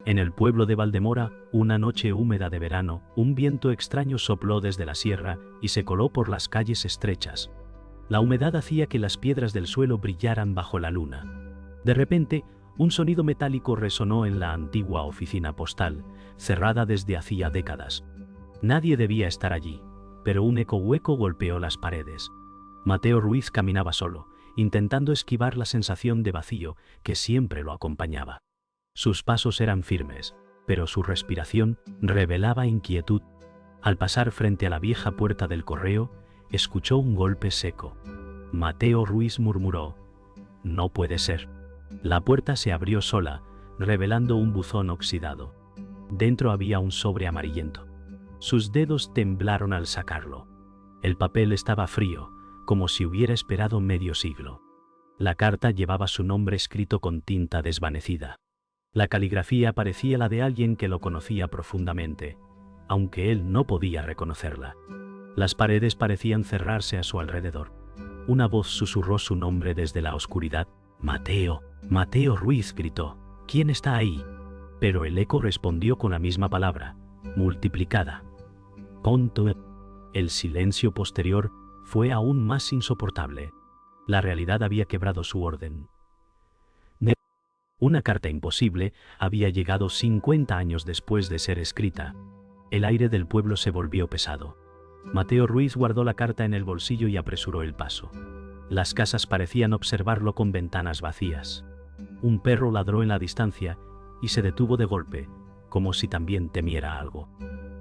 En el pueblo de Valdemora, una noche húmeda de verano, un viento extraño sopló desde la sierra y se coló por las calles estrechas. La humedad hacía que las piedras del suelo brillaran bajo la luna. De repente, un sonido metálico resonó en la antigua oficina postal, cerrada desde hacía décadas. Nadie debía estar allí, pero un eco hueco golpeó las paredes. Mateo Ruiz caminaba solo, intentando esquivar la sensación de vacío que siempre lo acompañaba. Sus pasos eran firmes, pero su respiración revelaba inquietud. Al pasar frente a la vieja puerta del correo, escuchó un golpe seco. Mateo Ruiz murmuró: «No puede ser». La puerta se abrió sola, revelando un buzón oxidado. Dentro había un sobre amarillento. Sus dedos temblaron al sacarlo. El papel estaba frío, como si hubiera esperado medio siglo. La carta llevaba su nombre escrito con tinta desvanecida. La caligrafía parecía la de alguien que lo conocía profundamente, aunque él no podía reconocerla. Las paredes parecían cerrarse a su alrededor. Una voz susurró su nombre desde la oscuridad. «Mateo, Mateo Ruiz», gritó. «¿Quién está ahí?». Pero el eco respondió con la misma palabra, multiplicada. «Ponto». El silencio posterior fue aún más insoportable. La realidad había quebrado su orden. Una carta imposible había llegado 50 años después de ser escrita. El aire del pueblo se volvió pesado. Mateo Ruiz guardó la carta en el bolsillo y apresuró el paso. Las casas parecían observarlo con ventanas vacías. Un perro ladró en la distancia y se detuvo de golpe, como si también temiera algo.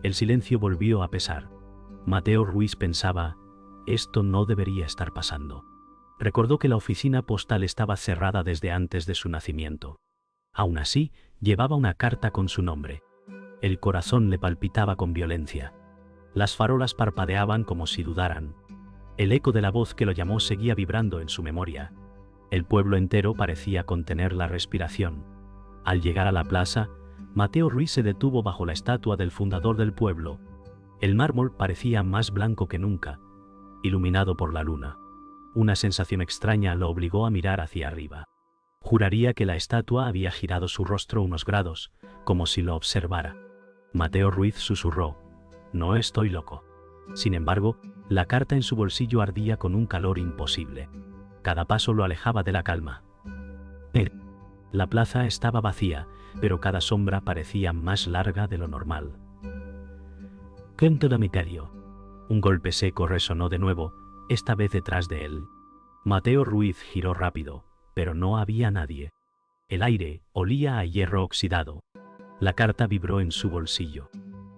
El silencio volvió a pesar. Mateo Ruiz pensaba: esto no debería estar pasando. Recordó que la oficina postal estaba cerrada desde antes de su nacimiento. Aún así, llevaba una carta con su nombre. El corazón le palpitaba con violencia. Las farolas parpadeaban como si dudaran. El eco de la voz que lo llamó seguía vibrando en su memoria. El pueblo entero parecía contener la respiración. Al llegar a la plaza, Mateo Ruiz se detuvo bajo la estatua del fundador del pueblo. El mármol parecía más blanco que nunca, iluminado por la luna. Una sensación extraña lo obligó a mirar hacia arriba. Juraría que la estatua había girado su rostro unos grados, como si lo observara. Mateo Ruiz susurró: «No estoy loco». Sin embargo, la carta en su bolsillo ardía con un calor imposible. Cada paso lo alejaba de la calma. La plaza estaba vacía, pero cada sombra parecía más larga de lo normal. «Canto da misterio». Un golpe seco resonó de nuevo, esta vez detrás de él. Mateo Ruiz giró rápido, pero no había nadie. El aire olía a hierro oxidado. La carta vibró en su bolsillo.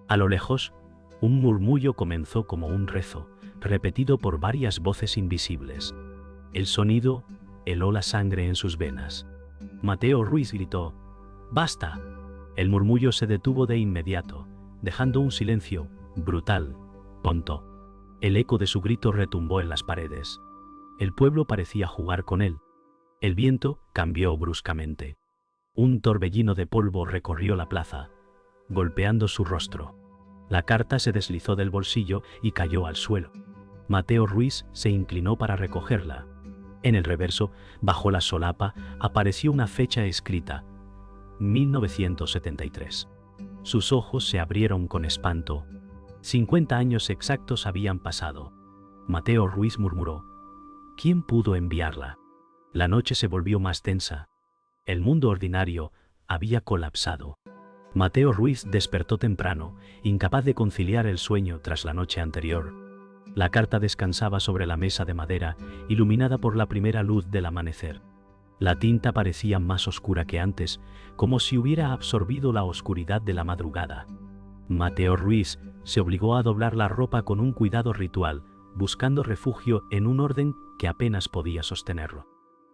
A lo lejos, un murmullo comenzó como un rezo, repetido por varias voces invisibles. El sonido heló la sangre en sus venas. Mateo Ruiz gritó: «¡Basta!». El murmullo se detuvo de inmediato, dejando un silencio brutal. «Ponto». El eco de su grito retumbó en las paredes. El pueblo parecía jugar con él. El viento cambió bruscamente. Un torbellino de polvo recorrió la plaza, golpeando su rostro. La carta se deslizó del bolsillo y cayó al suelo. Mateo Ruiz se inclinó para recogerla. En el reverso, bajo la solapa, apareció una fecha escrita: 1973. Sus ojos se abrieron con espanto. 50 años exactos habían pasado. Mateo Ruiz murmuró: «¿Quién pudo enviarla?». La noche se volvió más tensa. El mundo ordinario había colapsado. Mateo Ruiz despertó temprano, incapaz de conciliar el sueño tras la noche anterior. La carta descansaba sobre la mesa de madera, iluminada por la primera luz del amanecer. La tinta parecía más oscura que antes, como si hubiera absorbido la oscuridad de la madrugada. Mateo Ruiz se obligó a doblar la ropa con un cuidado ritual, buscando refugio en un orden que apenas podía sostenerlo.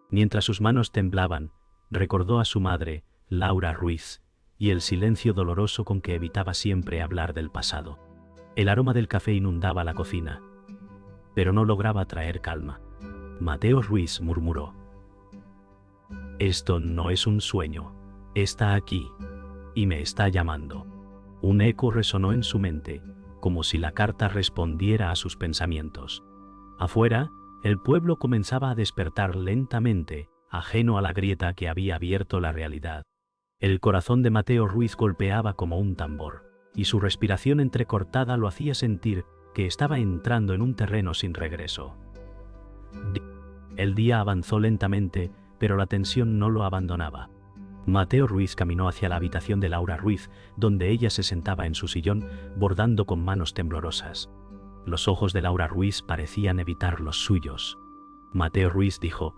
Mientras sus manos temblaban, recordó a su madre, Laura Ruiz, y el silencio doloroso con que evitaba siempre hablar del pasado. El aroma del café inundaba la cocina, pero no lograba traer calma. Mateo Ruiz murmuró: «Esto no es un sueño, está aquí, y me está llamando». Un eco resonó en su mente, como si la carta respondiera a sus pensamientos. Afuera, el pueblo comenzaba a despertar lentamente, ajeno a la grieta que había abierto la realidad. El corazón de Mateo Ruiz golpeaba como un tambor, y su respiración entrecortada lo hacía sentir que estaba entrando en un terreno sin regreso. El día avanzó lentamente, pero la tensión no lo abandonaba. Mateo Ruiz caminó hacia la habitación de Laura Ruiz, donde ella se sentaba en su sillón, bordando con manos temblorosas. Los ojos de Laura Ruiz parecían evitar los suyos. Mateo Ruiz dijo: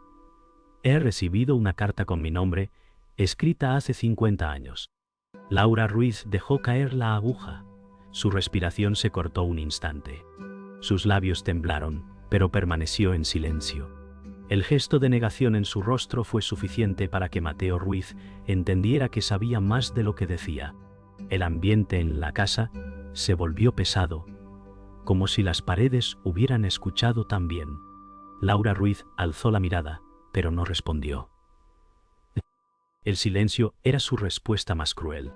«He recibido una carta con mi nombre, escrita hace 50 años». Laura Ruiz dejó caer la aguja. Su respiración se cortó un instante. Sus labios temblaron, pero permaneció en silencio. El gesto de negación en su rostro fue suficiente para que Mateo Ruiz entendiera que sabía más de lo que decía. El ambiente en la casa se volvió pesado, como si las paredes hubieran escuchado también. Laura Ruiz alzó la mirada, pero no respondió. El silencio era su respuesta más cruel.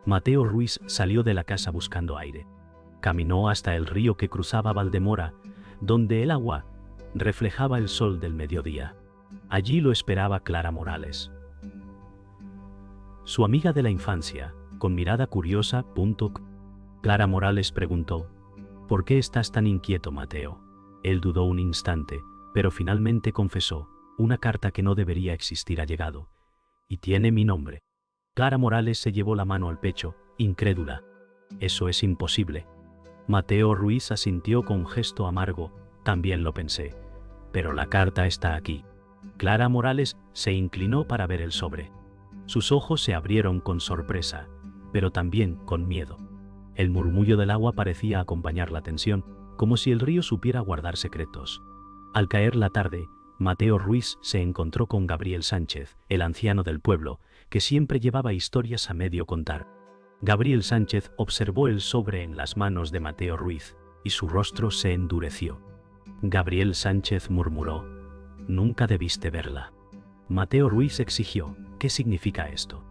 Mateo Ruiz salió de la casa buscando aire. Caminó hasta el río que cruzaba Valdemora, donde el agua reflejaba el sol del mediodía. Allí lo esperaba Clara Morales, su amiga de la infancia, con mirada curiosa. Clara Morales preguntó: «¿Por qué estás tan inquieto, Mateo?». Él dudó un instante, pero finalmente confesó: «Una carta que no debería existir ha llegado, y tiene mi nombre». Clara Morales se llevó la mano al pecho, incrédula. «Eso es imposible». Mateo Ruiz asintió con gesto amargo: «También lo pensé, pero la carta está aquí». Clara Morales se inclinó para ver el sobre. Sus ojos se abrieron con sorpresa, pero también con miedo. El murmullo del agua parecía acompañar la tensión, como si el río supiera guardar secretos. Al caer la tarde, Mateo Ruiz se encontró con Gabriel Sánchez, el anciano del pueblo, que siempre llevaba historias a medio contar. Gabriel Sánchez observó el sobre en las manos de Mateo Ruiz, y su rostro se endureció. Gabriel Sánchez murmuró: «Nunca debiste verla». Mateo Ruiz exigió: «¿Qué significa esto?».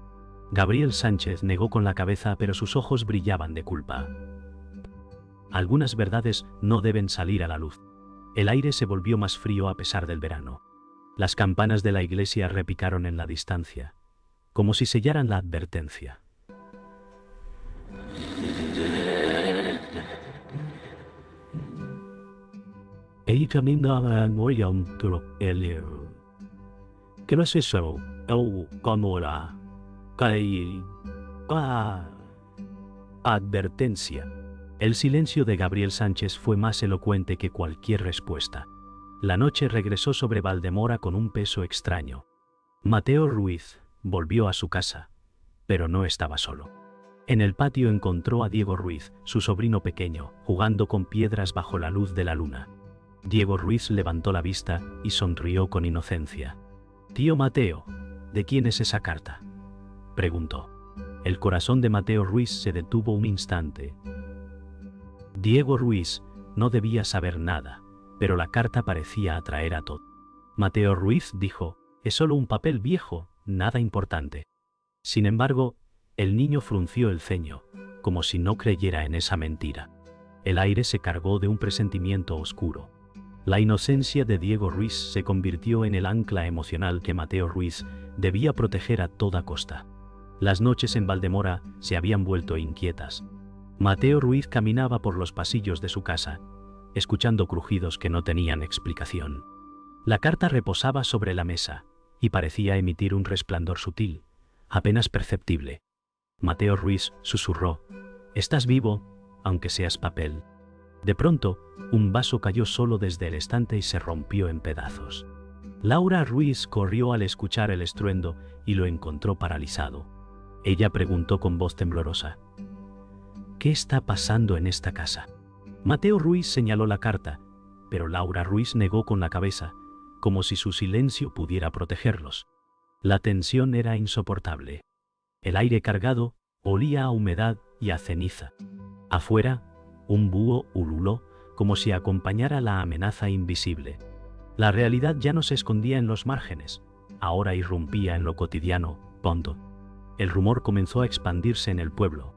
Gabriel Sánchez negó con la cabeza, pero sus ojos brillaban de culpa. Algunas verdades no deben salir a la luz. El aire se volvió más frío a pesar del verano. Las campanas de la iglesia repicaron en la distancia, como si sellaran la advertencia. ¿Qué no es eso? Advertencia. El silencio de Gabriel Sánchez fue más elocuente que cualquier respuesta. La noche regresó sobre Valdemora con un peso extraño. Mateo Ruiz volvió a su casa, pero no estaba solo. En el patio encontró a Diego Ruiz, su sobrino pequeño, jugando con piedras bajo la luz de la luna. Diego Ruiz levantó la vista y sonrió con inocencia. «Tío Mateo, ¿de quién es esa carta?», preguntó. El corazón de Mateo Ruiz se detuvo un instante. Diego Ruiz no debía saber nada, pero la carta parecía atraer a todos. Mateo Ruiz dijo: «Es solo un papel viejo, nada importante». Sin embargo, el niño frunció el ceño, como si no creyera en esa mentira. El aire se cargó de un presentimiento oscuro. La inocencia de Diego Ruiz se convirtió en el ancla emocional que Mateo Ruiz debía proteger a toda costa. Las noches en Valdemora se habían vuelto inquietas. Mateo Ruiz caminaba por los pasillos de su casa, escuchando crujidos que no tenían explicación. La carta reposaba sobre la mesa y parecía emitir un resplandor sutil, apenas perceptible. Mateo Ruiz susurró: «Estás vivo, aunque seas papel». De pronto, un vaso cayó solo desde el estante y se rompió en pedazos. Laura Ruiz corrió al escuchar el estruendo y lo encontró paralizado. Ella preguntó con voz temblorosa: «¿Qué está pasando en esta casa?». Mateo Ruiz señaló la carta, pero Laura Ruiz negó con la cabeza, como si su silencio pudiera protegerlos. La tensión era insoportable. El aire cargado olía a humedad y a ceniza. Afuera, un búho ululó como si acompañara la amenaza invisible. La realidad ya no se escondía en los márgenes, ahora irrumpía en lo cotidiano. El rumor comenzó a expandirse en el pueblo.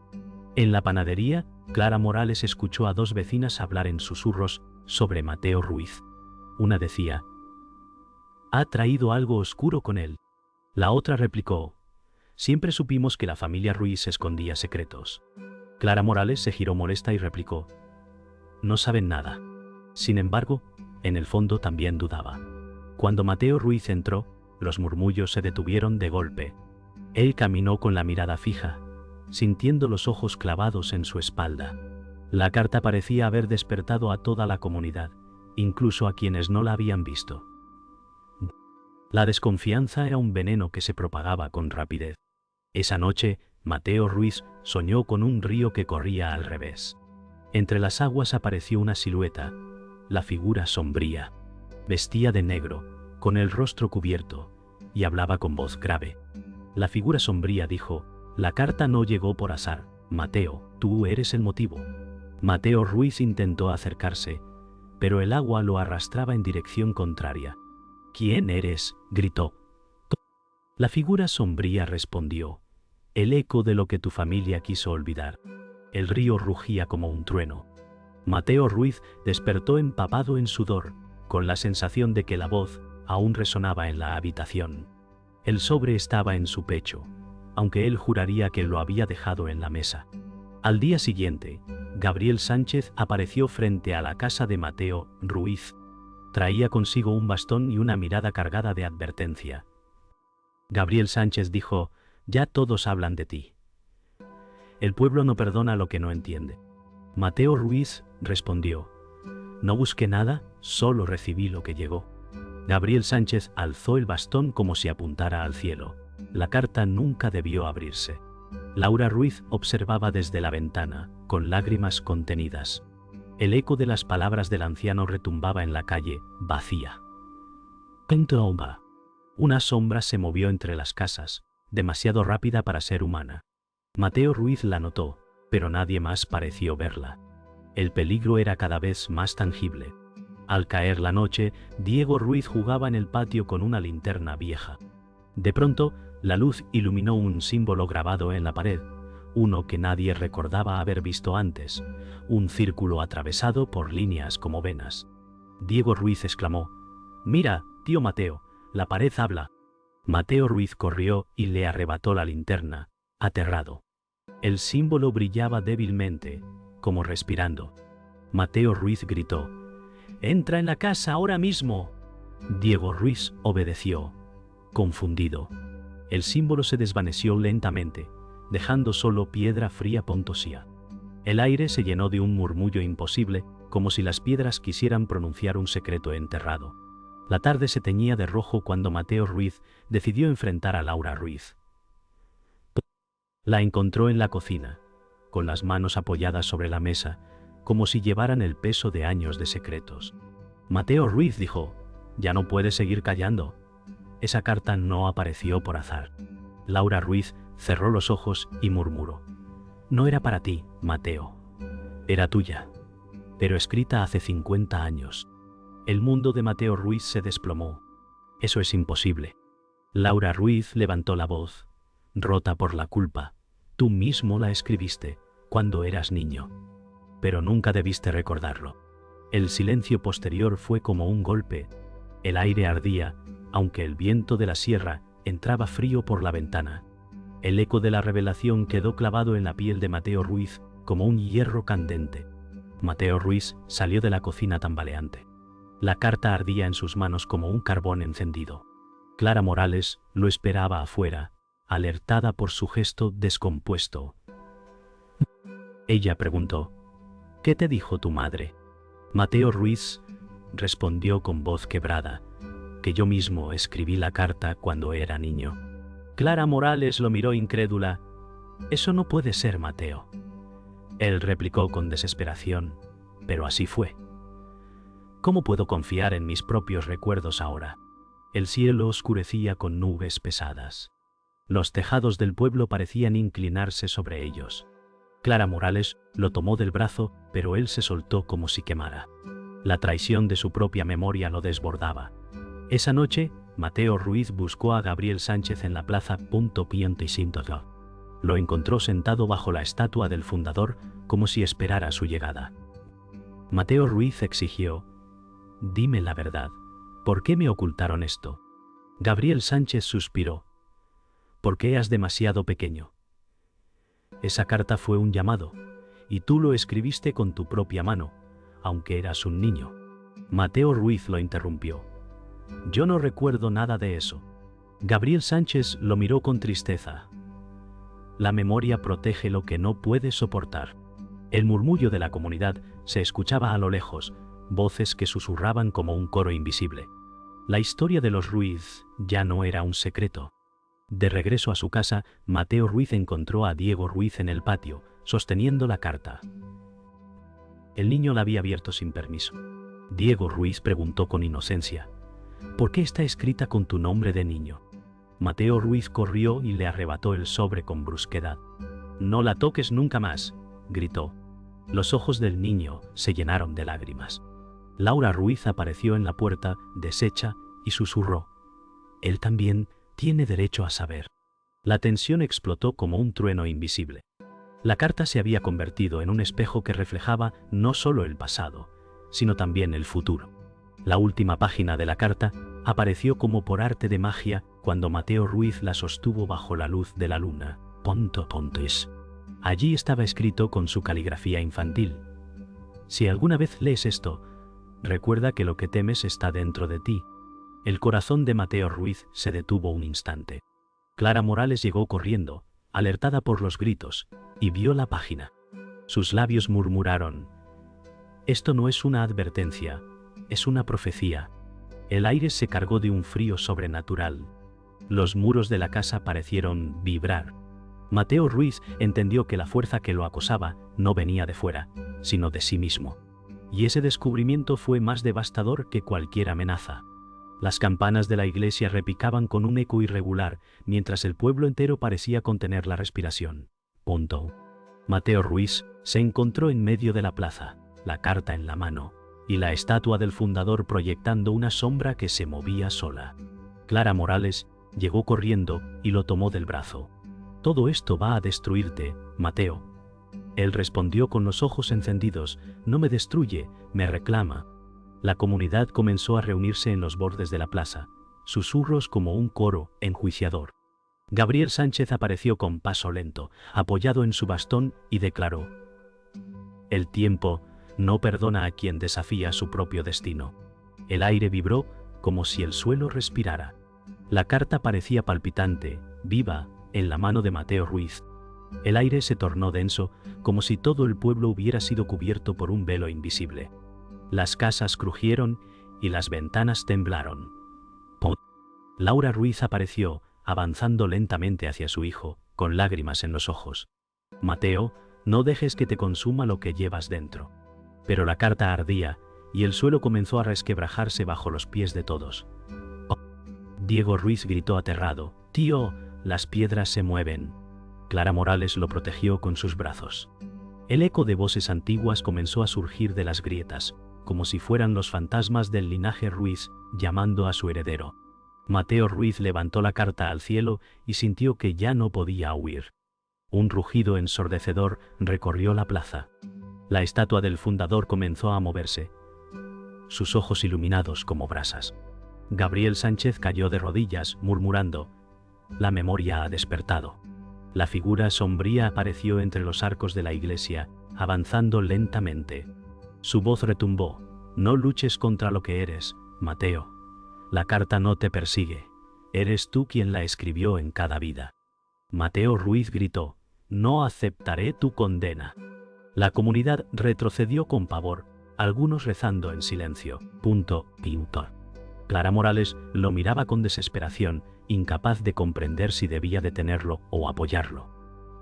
En la panadería, Clara Morales escuchó a dos vecinas hablar en susurros sobre Mateo Ruiz. Una decía: «Ha traído algo oscuro con él». La otra replicó: Siempre supimos que la familia Ruiz escondía secretos. Clara Morales se giró molesta y replicó: no saben nada. Sin embargo, en el fondo también dudaba. Cuando Mateo Ruiz entró, los murmullos se detuvieron de golpe. Él caminó con la mirada fija, sintiendo los ojos clavados en su espalda. La carta parecía haber despertado a toda la comunidad, incluso a quienes no la habían visto. La desconfianza era un veneno que se propagaba con rapidez. Esa noche, Mateo Ruiz soñó con un río que corría al revés. Entre las aguas apareció una silueta, la figura sombría. Vestía de negro, con el rostro cubierto, y hablaba con voz grave. La figura sombría dijo: la carta no llegó por azar, Mateo, tú eres el motivo. Mateo Ruiz intentó acercarse, pero el agua lo arrastraba en dirección contraria. ¿Quién eres?, gritó. La figura sombría respondió: el eco de lo que tu familia quiso olvidar. El río rugía como un trueno. Mateo Ruiz despertó empapado en sudor, con la sensación de que la voz aún resonaba en la habitación. El sobre estaba en su pecho, aunque él juraría que lo había dejado en la mesa. Al día siguiente, Gabriel Sánchez apareció frente a la casa de Mateo Ruiz. Traía consigo un bastón y una mirada cargada de advertencia. Gabriel Sánchez dijo: ya todos hablan de ti. El pueblo no perdona lo que no entiende. Mateo Ruiz respondió: no busqué nada, solo recibí lo que llegó. Gabriel Sánchez alzó el bastón como si apuntara al cielo. La carta nunca debió abrirse. Laura Ruiz observaba desde la ventana, con lágrimas contenidas. El eco de las palabras del anciano retumbaba en la calle, vacía. Una sombra se movió entre las casas, demasiado rápida para ser humana. Mateo Ruiz la notó, pero nadie más pareció verla. El peligro era cada vez más tangible. Al caer la noche, Diego Ruiz jugaba en el patio con una linterna vieja. De pronto, la luz iluminó un símbolo grabado en la pared, uno que nadie recordaba haber visto antes, un círculo atravesado por líneas como venas. Diego Ruiz exclamó: «Mira, tío Mateo, la pared habla». Mateo Ruiz corrió y le arrebató la linterna, aterrado. El símbolo brillaba débilmente, como respirando. Mateo Ruiz gritó: «¡Entra en la casa ahora mismo!». Diego Ruiz obedeció, confundido. El símbolo se desvaneció lentamente, dejando solo piedra fría pontosía. El aire se llenó de un murmullo imposible, como si las piedras quisieran pronunciar un secreto enterrado. La tarde se teñía de rojo cuando Mateo Ruiz decidió enfrentar a Laura Ruiz. La encontró en la cocina, con las manos apoyadas sobre la mesa, como si llevaran el peso de años de secretos. Mateo Ruiz dijo: «Ya no puedes seguir callando. Esa carta no apareció por azar». Laura Ruiz cerró los ojos y murmuró: «No era para ti, Mateo. Era tuya, pero escrita hace 50 años». El mundo de Mateo Ruiz se desplomó. «Eso es imposible». Laura Ruiz levantó la voz, rota por la culpa. «Tú mismo la escribiste, cuando eras niño. Pero nunca debiste recordarlo». El silencio posterior fue como un golpe. El aire ardía, aunque el viento de la sierra entraba frío por la ventana. El eco de la revelación quedó clavado en la piel de Mateo Ruiz como un hierro candente. Mateo Ruiz salió de la cocina tambaleante. La carta ardía en sus manos como un carbón encendido. Clara Morales lo esperaba afuera, alertada por su gesto descompuesto. Ella preguntó: «¿Qué te dijo tu madre?». Mateo Ruiz respondió con voz quebrada: «Que yo mismo escribí la carta cuando era niño». Clara Morales lo miró incrédula. «Eso no puede ser, Mateo». Él replicó con desesperación: «Pero así fue. ¿Cómo puedo confiar en mis propios recuerdos ahora?». El cielo oscurecía con nubes pesadas. Los tejados del pueblo parecían inclinarse sobre ellos. Clara Morales lo tomó del brazo, pero él se soltó como si quemara. La traición de su propia memoria lo desbordaba. Esa noche, Mateo Ruiz buscó a Gabriel Sánchez en la plaza .25. Lo encontró sentado bajo la estatua del fundador, como si esperara su llegada. Mateo Ruiz exigió: «Dime la verdad. ¿Por qué me ocultaron esto?». Gabriel Sánchez suspiró: porque eras demasiado pequeño. Esa carta fue un llamado, y tú lo escribiste con tu propia mano, aunque eras un niño. Mateo Ruiz lo interrumpió. Yo no recuerdo nada de eso. Gabriel Sánchez lo miró con tristeza. La memoria protege lo que no puede soportar. El murmullo de la comunidad se escuchaba a lo lejos, voces que susurraban como un coro invisible. La historia de los Ruiz ya no era un secreto. De regreso a su casa, Mateo Ruiz encontró a Diego Ruiz en el patio, sosteniendo la carta. El niño la había abierto sin permiso. Diego Ruiz preguntó con inocencia: ¿por qué está escrita con tu nombre de niño? Mateo Ruiz corrió y le arrebató el sobre con brusquedad. «No la toques nunca más», gritó. Los ojos del niño se llenaron de lágrimas. Laura Ruiz apareció en la puerta, deshecha, y susurró: «Él también tiene derecho a saber». La tensión explotó como un trueno invisible. La carta se había convertido en un espejo que reflejaba no solo el pasado, sino también el futuro. La última página de la carta apareció como por arte de magia cuando Mateo Ruiz la sostuvo bajo la luz de la luna. Pontes. Allí estaba escrito con su caligrafía infantil: «Si alguna vez lees esto, recuerda que lo que temes está dentro de ti». El corazón de Mateo Ruiz se detuvo un instante. Clara Morales llegó corriendo, alertada por los gritos, y vio la página. Sus labios murmuraron: «Esto no es una advertencia, es una profecía». El aire se cargó de un frío sobrenatural. Los muros de la casa parecieron vibrar. Mateo Ruiz entendió que la fuerza que lo acosaba no venía de fuera, sino de sí mismo. Y ese descubrimiento fue más devastador que cualquier amenaza. Las campanas de la iglesia repicaban con un eco irregular, mientras el pueblo entero parecía contener la respiración. Mateo Ruiz se encontró en medio de la plaza, la carta en la mano, y la estatua del fundador proyectando una sombra que se movía sola. Clara Morales llegó corriendo y lo tomó del brazo. «Todo esto va a destruirte, Mateo». Él respondió con los ojos encendidos: «No me destruye, me reclama». La comunidad comenzó a reunirse en los bordes de la plaza, susurros como un coro enjuiciador. Gabriel Sánchez apareció con paso lento, apoyado en su bastón, y declaró: «El tiempo no perdona a quien desafía su propio destino». El aire vibró como si el suelo respirara. La carta parecía palpitante, viva, en la mano de Mateo Ruiz. El aire se tornó denso, como si todo el pueblo hubiera sido cubierto por un velo invisible. Las casas crujieron y las ventanas temblaron. Laura Ruiz apareció, avanzando lentamente hacia su hijo, con lágrimas en los ojos. «Mateo, no dejes que te consuma lo que llevas dentro». Pero la carta ardía, y el suelo comenzó a resquebrajarse bajo los pies de todos. Diego Ruiz gritó aterrado: «Tío, las piedras se mueven». Clara Morales lo protegió con sus brazos. El eco de voces antiguas comenzó a surgir de las grietas, como si fueran los fantasmas del linaje Ruiz llamando a su heredero. Mateo Ruiz levantó la carta al cielo y sintió que ya no podía huir. Un rugido ensordecedor recorrió la plaza. La estatua del fundador comenzó a moverse, sus ojos iluminados como brasas. Gabriel Sánchez cayó de rodillas, murmurando: «La memoria ha despertado». La figura sombría apareció entre los arcos de la iglesia, avanzando lentamente. Su voz retumbó: «No luches contra lo que eres, Mateo. La carta no te persigue. Eres tú quien la escribió en cada vida». Mateo Ruiz gritó: «No aceptaré tu condena». La comunidad retrocedió con pavor, algunos rezando en silencio. Clara Morales lo miraba con desesperación, incapaz de comprender si debía detenerlo o apoyarlo.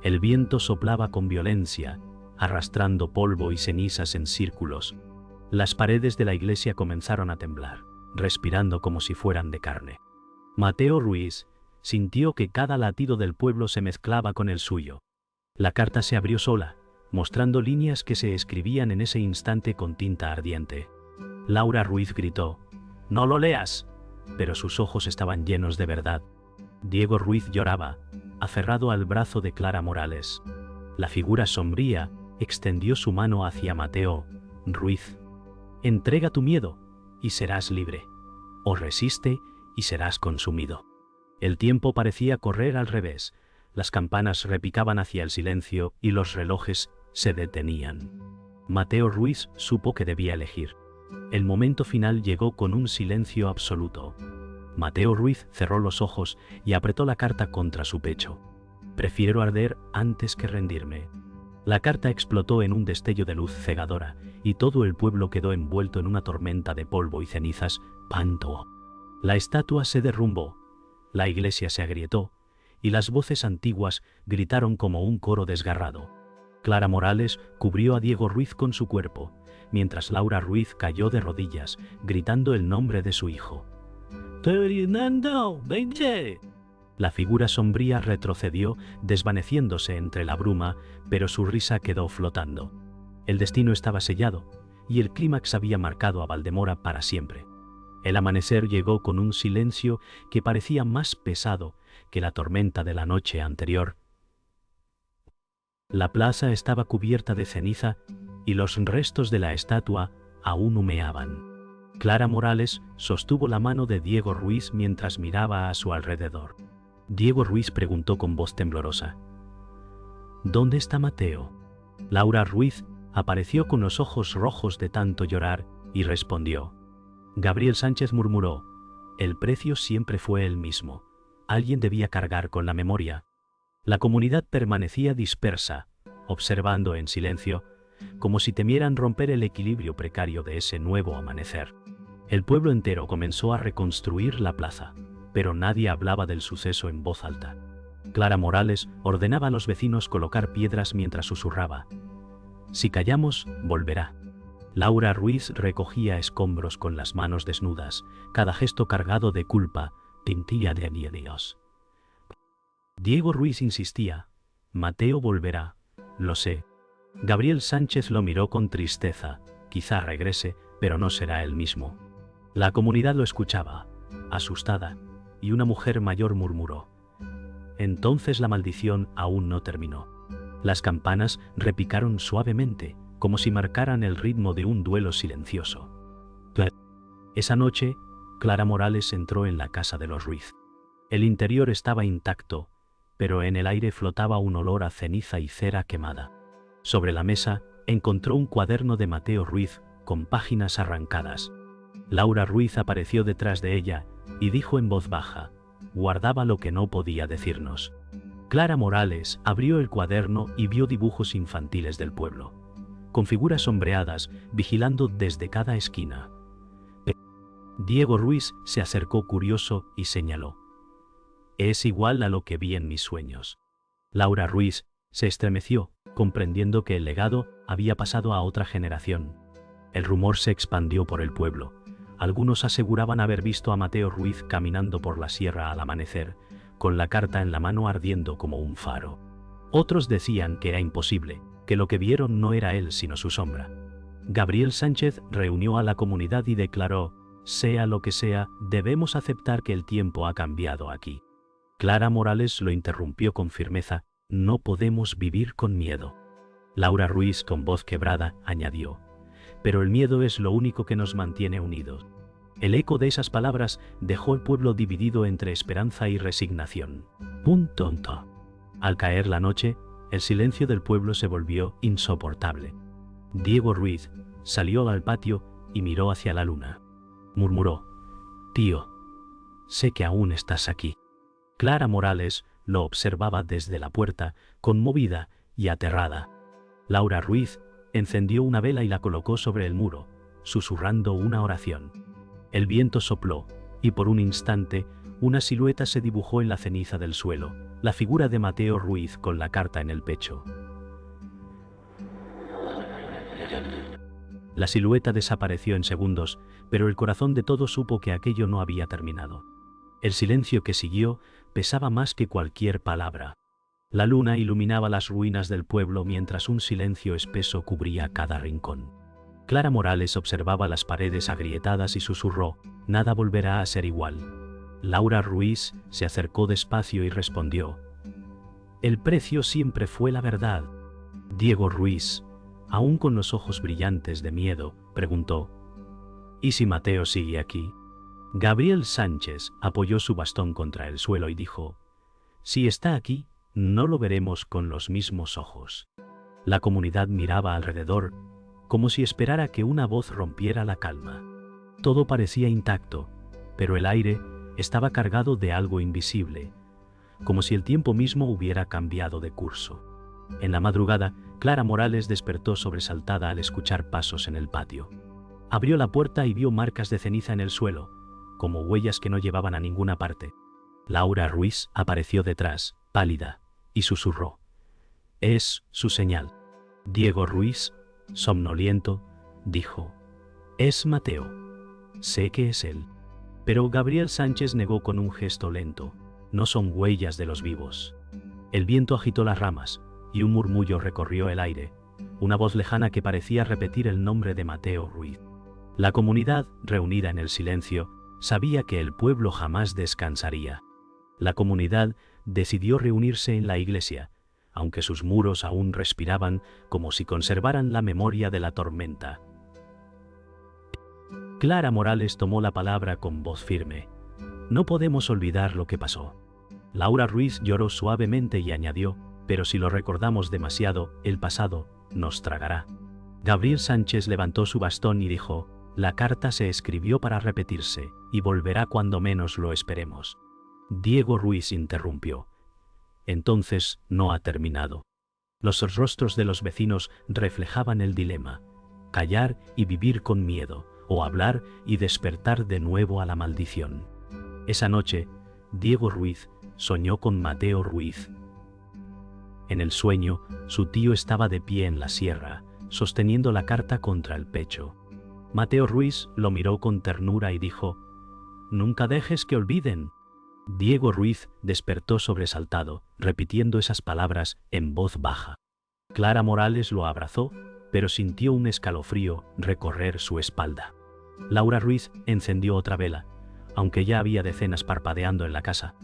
El viento soplaba con violencia, arrastrando polvo y cenizas en círculos. Las paredes de la iglesia comenzaron a temblar, respirando como si fueran de carne. Mateo Ruiz sintió que cada latido del pueblo se mezclaba con el suyo. La carta se abrió sola, mostrando líneas que se escribían en ese instante con tinta ardiente. Laura Ruiz gritó: «¡No lo leas!», pero sus ojos estaban llenos de verdad. Diego Ruiz lloraba, aferrado al brazo de Clara Morales. La figura sombría extendió su mano hacia Mateo Ruiz. «Entrega tu miedo y serás libre, o resiste y serás consumido». El tiempo parecía correr al revés, las campanas repicaban hacia el silencio y los relojes se detenían. Mateo Ruiz supo que debía elegir. El momento final llegó con un silencio absoluto. Mateo Ruiz cerró los ojos y apretó la carta contra su pecho. Prefiero arder antes que rendirme. La carta explotó en un destello de luz cegadora y todo el pueblo quedó envuelto en una tormenta de polvo y cenizas. Panto. La estatua se derrumbó, la iglesia se agrietó y las voces antiguas gritaron como un coro desgarrado. Clara Morales cubrió a Diego Ruiz con su cuerpo, mientras Laura Ruiz cayó de rodillas, gritando el nombre de su hijo. ¡Fernando, vente! La figura sombría retrocedió, desvaneciéndose entre la bruma, pero su risa quedó flotando. El destino estaba sellado, y el clímax había marcado a Valdemora para siempre. El amanecer llegó con un silencio que parecía más pesado que la tormenta de la noche anterior. La plaza estaba cubierta de ceniza y los restos de la estatua aún humeaban. Clara Morales sostuvo la mano de Diego Ruiz mientras miraba a su alrededor. Diego Ruiz preguntó con voz temblorosa: ¿Dónde está Mateo? Laura Ruiz apareció con los ojos rojos de tanto llorar y respondió. Gabriel Sánchez murmuró: el precio siempre fue el mismo. Alguien debía cargar con la memoria. La comunidad permanecía dispersa, observando en silencio, como si temieran romper el equilibrio precario de ese nuevo amanecer. El pueblo entero comenzó a reconstruir la plaza, pero nadie hablaba del suceso en voz alta. Clara Morales ordenaba a los vecinos colocar piedras mientras susurraba: si callamos, volverá. Laura Ruiz recogía escombros con las manos desnudas, cada gesto cargado de culpa, tintilla de Dios. Diego Ruiz insistía: Mateo volverá, lo sé. Gabriel Sánchez lo miró con tristeza: quizá regrese, pero no será el mismo. La comunidad lo escuchaba, asustada, y una mujer mayor murmuró: entonces la maldición aún no terminó. Las campanas repicaron suavemente, como si marcaran el ritmo de un duelo silencioso. Esa noche, Clara Morales entró en la casa de los Ruiz. El interior estaba intacto, pero en el aire flotaba un olor a ceniza y cera quemada. Sobre la mesa, encontró un cuaderno de Mateo Ruiz, con páginas arrancadas. Laura Ruiz apareció detrás de ella, y dijo en voz baja: guardaba lo que no podía decirnos. Clara Morales abrió el cuaderno y vio dibujos infantiles del pueblo, con figuras sombreadas, vigilando desde cada esquina. Diego Ruiz se acercó curioso y señaló: es igual a lo que vi en mis sueños. Laura Ruiz se estremeció, comprendiendo que el legado había pasado a otra generación. El rumor se expandió por el pueblo. Algunos aseguraban haber visto a Mateo Ruiz caminando por la sierra al amanecer, con la carta en la mano ardiendo como un faro. Otros decían que era imposible, que lo que vieron no era él sino su sombra. Gabriel Sánchez reunió a la comunidad y declaró: sea lo que sea, debemos aceptar que el tiempo ha cambiado aquí. Clara Morales lo interrumpió con firmeza: no podemos vivir con miedo. Laura Ruiz, con voz quebrada, añadió: pero el miedo es lo único que nos mantiene unidos. El eco de esas palabras dejó el pueblo dividido entre esperanza y resignación. Al caer la noche, el silencio del pueblo se volvió insoportable. Diego Ruiz salió al patio y miró hacia la luna. Murmuró: tío, sé que aún estás aquí. Clara Morales lo observaba desde la puerta, conmovida y aterrada. Laura Ruiz encendió una vela y la colocó sobre el muro, susurrando una oración. El viento sopló, y por un instante, una silueta se dibujó en la ceniza del suelo, la figura de Mateo Ruiz con la carta en el pecho. La silueta desapareció en segundos, pero el corazón de todos supo que aquello no había terminado. El silencio que siguió pesaba más que cualquier palabra. La luna iluminaba las ruinas del pueblo mientras un silencio espeso cubría cada rincón. Clara Morales observaba las paredes agrietadas y susurró: nada volverá a ser igual. Laura Ruiz se acercó despacio y respondió: el precio siempre fue la verdad. Diego Ruiz, aún con los ojos brillantes de miedo, preguntó: ¿y si Mateo sigue aquí? Gabriel Sánchez apoyó su bastón contra el suelo y dijo: «Si está aquí, no lo veremos con los mismos ojos». La comunidad miraba alrededor, como si esperara que una voz rompiera la calma. Todo parecía intacto, pero el aire estaba cargado de algo invisible, como si el tiempo mismo hubiera cambiado de curso. En la madrugada, Clara Morales despertó sobresaltada al escuchar pasos en el patio. Abrió la puerta y vio marcas de ceniza en el suelo, como huellas que no llevaban a ninguna parte. Laura Ruiz apareció detrás, pálida, y susurró: «Es su señal». Diego Ruiz, somnoliento, dijo: «Es Mateo. Sé que es él». Pero Gabriel Sánchez negó con un gesto lento: «No son huellas de los vivos». El viento agitó las ramas, y un murmullo recorrió el aire, una voz lejana que parecía repetir el nombre de Mateo Ruiz. La comunidad, reunida en el silencio, sabía que el pueblo jamás descansaría. La comunidad decidió reunirse en la iglesia, aunque sus muros aún respiraban como si conservaran la memoria de la tormenta. Clara Morales tomó la palabra con voz firme: «No podemos olvidar lo que pasó». Laura Ruiz lloró suavemente y añadió: «Pero si lo recordamos demasiado, el pasado nos tragará». Gabriel Sánchez levantó su bastón y dijo: «La carta se escribió para repetirse, y volverá cuando menos lo esperemos». Diego Ruiz interrumpió: «Entonces no ha terminado». Los rostros de los vecinos reflejaban el dilema: callar y vivir con miedo, o hablar y despertar de nuevo a la maldición. Esa noche, Diego Ruiz soñó con Mateo Ruiz. En el sueño, su tío estaba de pie en la sierra, sosteniendo la carta contra el pecho. Mateo Ruiz lo miró con ternura y dijo: «Nunca dejes que olviden». Diego Ruiz despertó sobresaltado, repitiendo esas palabras en voz baja. Clara Morales lo abrazó, pero sintió un escalofrío recorrer su espalda. Laura Ruiz encendió otra vela, aunque ya había decenas parpadeando en la casa.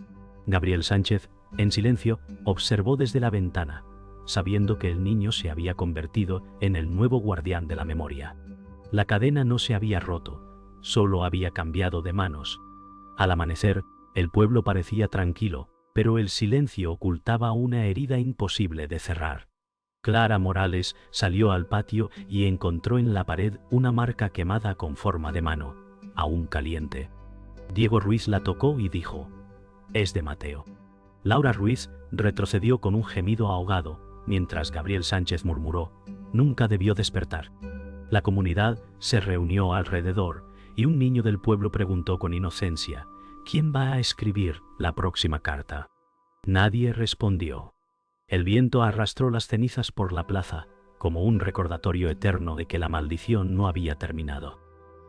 Gabriel Sánchez, en silencio, observó desde la ventana, sabiendo que el niño se había convertido en el nuevo guardián de la memoria. La cadena no se había roto, solo había cambiado de manos. Al amanecer, el pueblo parecía tranquilo, pero el silencio ocultaba una herida imposible de cerrar. Clara Morales salió al patio y encontró en la pared una marca quemada con forma de mano, aún caliente. Diego Ruiz la tocó y dijo: «Es de Mateo». Laura Ruiz retrocedió con un gemido ahogado, mientras Gabriel Sánchez murmuró: «Nunca debió despertar». La comunidad se reunió alrededor, y un niño del pueblo preguntó con inocencia: «¿Quién va a escribir la próxima carta?». Nadie respondió. El viento arrastró las cenizas por la plaza, como un recordatorio eterno de que la maldición no había terminado.